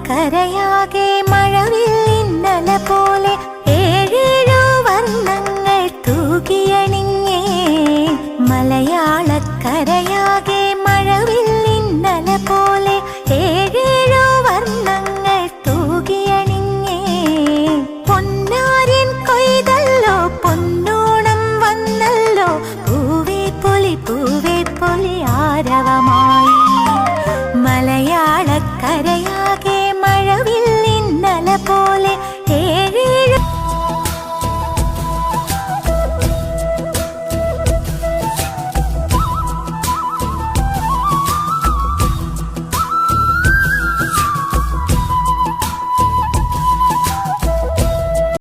മലയാളക്കരയാകെ മഴവില്ലിന്നല പോലെ ഏഴേഴു വർണ്ണങ്ങൾ തൂകിയണിഞ്ഞേ. മലയാളക്കരയാകെ മഴവില്ലിന്നല പോലെ ഏഴേഴു വർണ്ണങ്ങൾ തൂകിയണിഞ്ഞേ. പൊന്നാര്യൻ കൊയ്തല്ലോ പൊന്നോണം വന്നല്ലോ, പൂവേ പൊലി ആരവമായി. മലയാളക്കരയാ